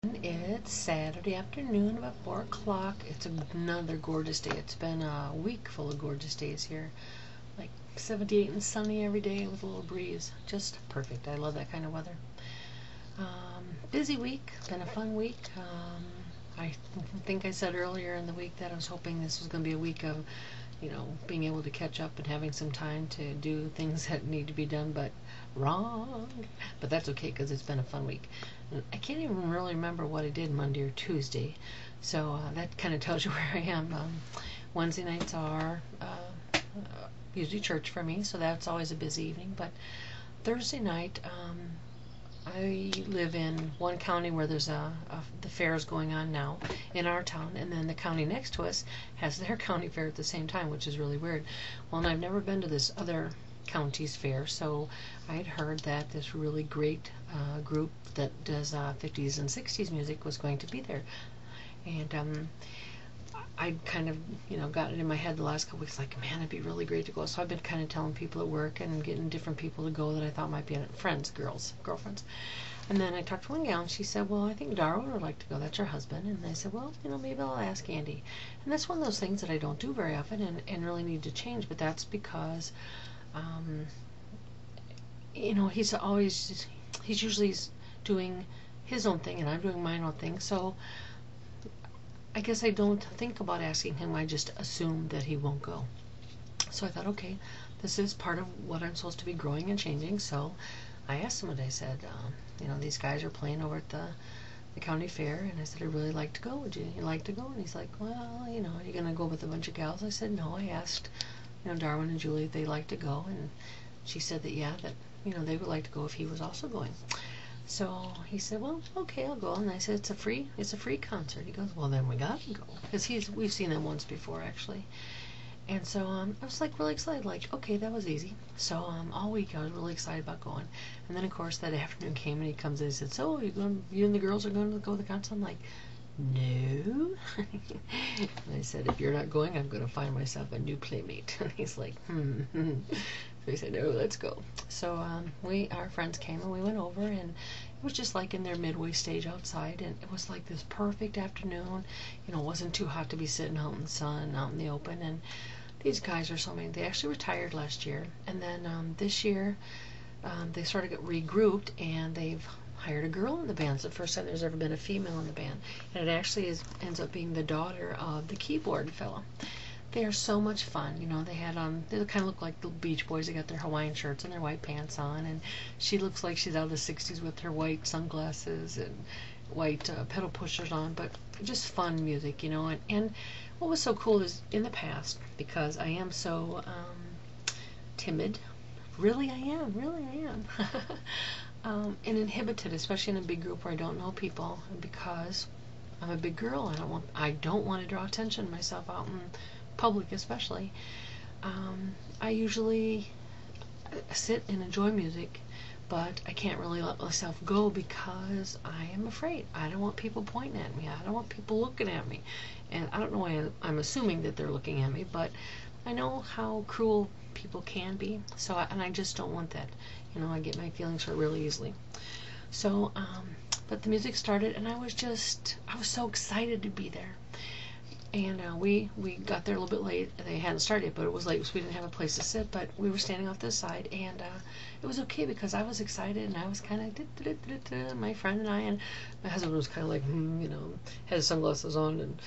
It's Saturday afternoon, about 4 o'clock. It's another gorgeous day. It's been a week full of gorgeous days here. Like 78 and sunny every day with a little breeze. Just perfect. I love that kind of weather. Busy week. Been a fun week. I think I said earlier in the week that I was hoping this was going to be a week of, being able to catch up and having some time to do things that need to be done, but wrong. But that's okay because it's been a fun week. I can't even really remember what I did Monday or Tuesday, so that kind of tells you where I am. Wednesday nights are usually church for me, so that's always a busy evening. But Thursday night, I live in one county where there's the fair is going on now in our town, and then the county next to us has their county fair at the same time, which is really weird. Well, and I've never been to this other county's fair, so I had heard that this really great group that does 50s and 60s music was going to be there, and I kind of, got it in my head the last couple weeks, like, man, it'd be really great to go. So I've been kind of telling people at work and getting different people to go that I thought might be friends, girlfriends. And then I talked to one gal, and she said, well, I think Darwin would like to go. That's her husband. And I said, well, maybe I'll ask Andy. And that's one of those things that I don't do very often and really need to change. But that's because, he's usually doing his own thing, and I'm doing my own thing. So I guess I don't think about asking him. I just assume that he won't go. So I thought, okay, this is part of what I'm supposed to be growing and changing. So I asked him, and I said, these guys are playing over at the county fair, and I said, I'd really like to go. Would you like to go? And he's like, well, are you going to go with a bunch of gals? I said, no. I asked, Darwin and Julie if they'd like to go, and she said that, yeah, that, they would like to go if he was also going. So he said, well, okay, I'll go. And I said, it's a free concert. He goes, well, then we got to go. Because we've seen them once before, actually. And so I was like really excited, like, okay, that was easy. So all week I was really excited about going. And then, of course, that afternoon came, and he comes in and he said, so you and the girls are going to go to the concert? I'm like, no. And I said, if you're not going, I'm going to find myself a new playmate. And he's like, So he said, no, let's go. So our friends came, and we went over, and it was just like in their midway stage outside, and it was like this perfect afternoon. It wasn't too hot to be sitting out in the sun, out in the open. And these guys are so amazing. They actually retired last year, and then this year they sort of got regrouped, and they've hired a girl in the band. It's the first time there's ever been a female in the band, and it actually ends up being the daughter of the keyboard fella. They are so much fun. They had they kind of look like the Beach Boys. They got their Hawaiian shirts and their white pants on, and she looks like she's out of the 60s with her white sunglasses and white pedal pushers on, but just fun music, and what was so cool is in the past, because I am so timid, really I am and inhibited, especially in a big group where I don't know people, and because I'm a big girl, I don't want to draw attention to myself out in public, especially. I usually sit and enjoy music, but I can't really let myself go because I am afraid. I don't want people pointing at me. I don't want people looking at me. And I don't know why I'm assuming that they're looking at me, but I know how cruel people can be. And I just don't want that. I get my feelings hurt really easily. So, but the music started, and I was so excited to be there. And we got there a little bit late. They hadn't started, but it was late, so we didn't have a place to sit. But we were standing off this side, and it was okay because I was excited, and I was kind of my friend and I, and my husband was kind of like, had his sunglasses on, and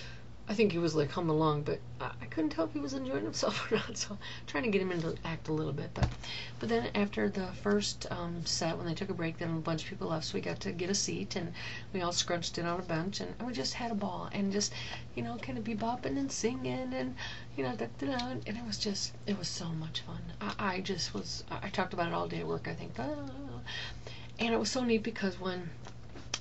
I think he was like humming along, but I couldn't tell if he was enjoying himself or not. So trying to get him into act a little bit. But then after the first set, when they took a break, then a bunch of people left, so we got to get a seat, and we all scrunched in on a bench, and we just had a ball, and just kind of bebopping and singing, and and it was so much fun. I talked about it all day at work, I think. And it was so neat because when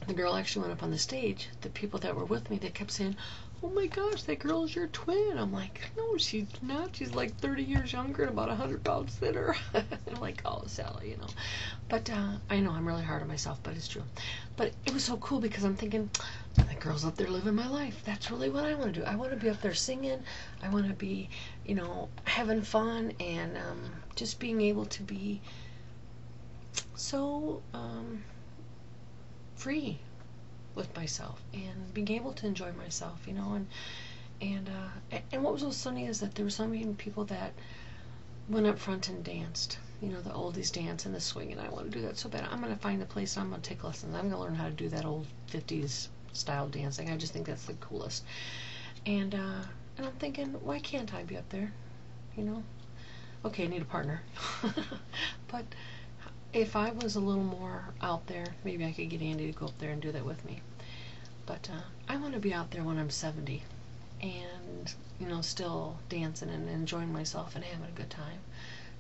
the girl actually went up on the stage, the people that were with me, they kept saying, oh my gosh, that girl is your twin. I'm like, no, she's not. She's like 30 years younger and about 100 pounds thinner. I'm like, oh, Sally, But I know I'm really hard on myself, but it's true. But it was so cool because I'm thinking, that girl's up there living my life. That's really what I want to do. I want to be up there singing. I want to be, having fun, and just being able to be so free with myself and being able to enjoy myself, you know, and what was so funny is that there were so many people that went up front and danced, you know, the oldies dance and the swing, and I want to do that so bad. I'm going to find a place and I'm going to take lessons. I'm going to learn how to do that old 50s style dancing. I just think that's the coolest. And I'm thinking, why can't I be up there, you know? Okay, I need a partner. But if I was a little more out there, maybe I could get Andy to go up there and do that with me. But I want to be out there when I'm 70 and, you know, still dancing and enjoying myself and having a good time.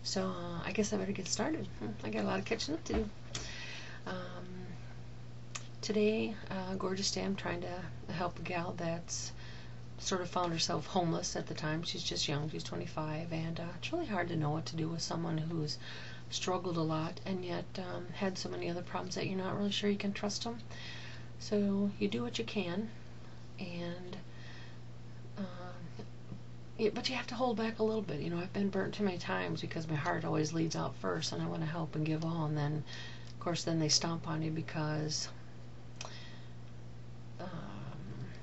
So I guess I better get started. I got a lot of catching up to do. Today, gorgeous day, I'm trying to help a gal that's sort of found herself homeless at the time. She's just young, she's 25, and it's really hard to know what to do with someone who's struggled a lot and yet had so many other problems that you're not really sure you can trust them. So you do what you can, and but you have to hold back a little bit. You know, I've been burnt too many times because my heart always leads out first, and I want to help and give all, and then, of course, then they stomp on you because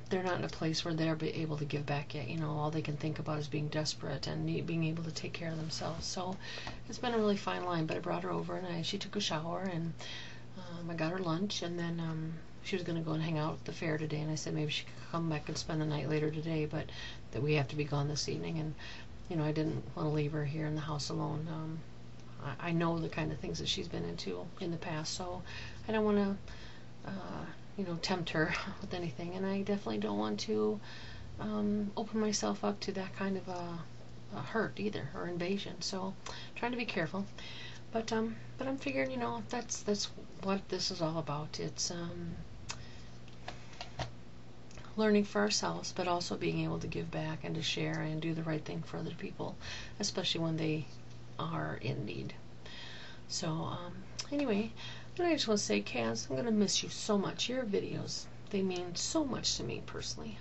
they're not in a place where they're able to give back yet. You know, all they can think about is being desperate and being able to take care of themselves. So it's been a really fine line, but I brought her over and she took a shower, and I got her lunch, and then she was going to go and hang out at the fair today, and I said maybe she could come back and spend the night later today, but that we have to be gone this evening, and you know, I didn't want to leave her here in the house alone. I know the kind of things that she's been into in the past, so I don't want to you know, tempt her with anything, and I definitely don't want to open myself up to that kind of a hurt either, or invasion. So trying to be careful, but I'm figuring, you know, that's what this is all about. It's learning for ourselves, but also being able to give back and to share and do the right thing for other people, especially when they are in need. So anyway, I just want to say, Kaz, I'm going to miss you so much. Your videos, they mean so much to me personally.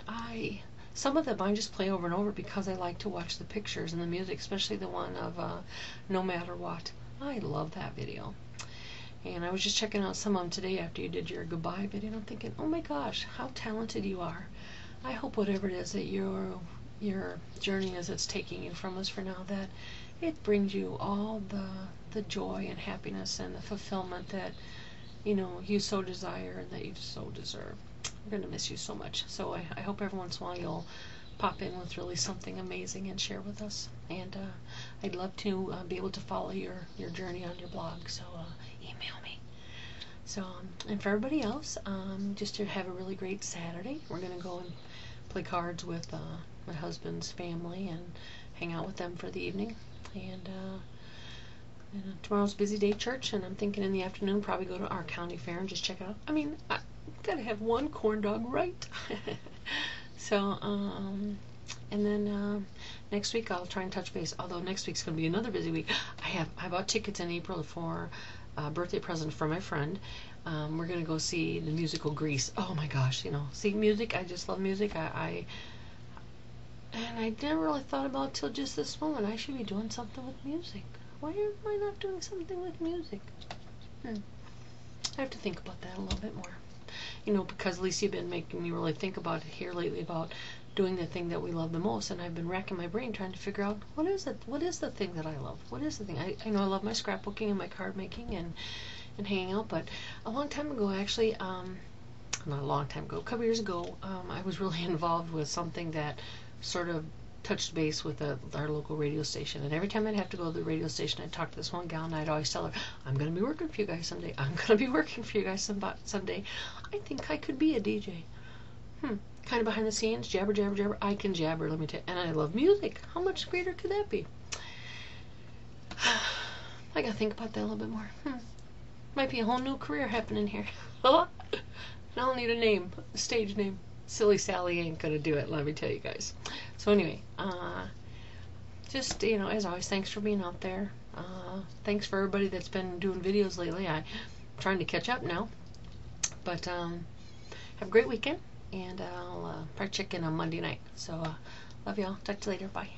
Some of them I just play over and over because I like to watch the pictures and the music, especially the one of No Matter What. I love that video. And I was just checking out some of them today after you did your goodbye video, and I'm thinking, oh my gosh, how talented you are. I hope whatever it is that your journey is that's taking you from us for now, that it brings you all the joy and happiness and the fulfillment that, you know, you so desire and that you so deserve. I'm going to miss you so much. So I hope every once in a while you'll pop in with really something amazing and share with us. And I'd love to be able to follow your journey on your blog. So email me. So, and for everybody else, just to have a really great Saturday. We're going to go and play cards with my husband's family and hang out with them for the evening. And tomorrow's a busy day at church, and I'm thinking in the afternoon probably go to our county fair and just check it out. I mean, I gotta have one corn dog, right? So, and then next week I'll try and touch base, although next week's going to be another busy week. I bought tickets in April for a birthday present for my friend. We're going to go see the musical Grease. Oh my gosh, you know, see music, I just love music. And I never really thought about it till just this moment. I should be doing something with music. Why am I not doing something with music? I have to think about that a little bit more. You know, because Lisa, you've been making me really think about it here lately, about doing the thing that we love the most, and I've been racking my brain trying to figure out what is the thing that I love? What is the thing? I know I love my scrapbooking and my card making and hanging out, but a long time ago, actually, not a long time ago, a couple years ago, I was really involved with something that sort of touched base with our local radio station, and every time I'd have to go to the radio station, I'd talk to this one gal, and I'd always tell her, I'm going to be working for you guys someday. I'm going to be working for you guys someday. I think I could be a DJ. Kind of behind the scenes, jabber, jabber, jabber. I can jabber, let me tell you. And I love music. How much greater could that be? I got to think about that a little bit more. Might be a whole new career happening here. And I'll need a name, a stage name. Silly Sally ain't gonna do it, let me tell you guys. So anyway, just, you know, as always, thanks for being out there. Thanks for everybody that's been doing videos lately. I'm trying to catch up now. But have a great weekend, and I'll probably check in on Monday night. So love y'all. Talk to you later. Bye.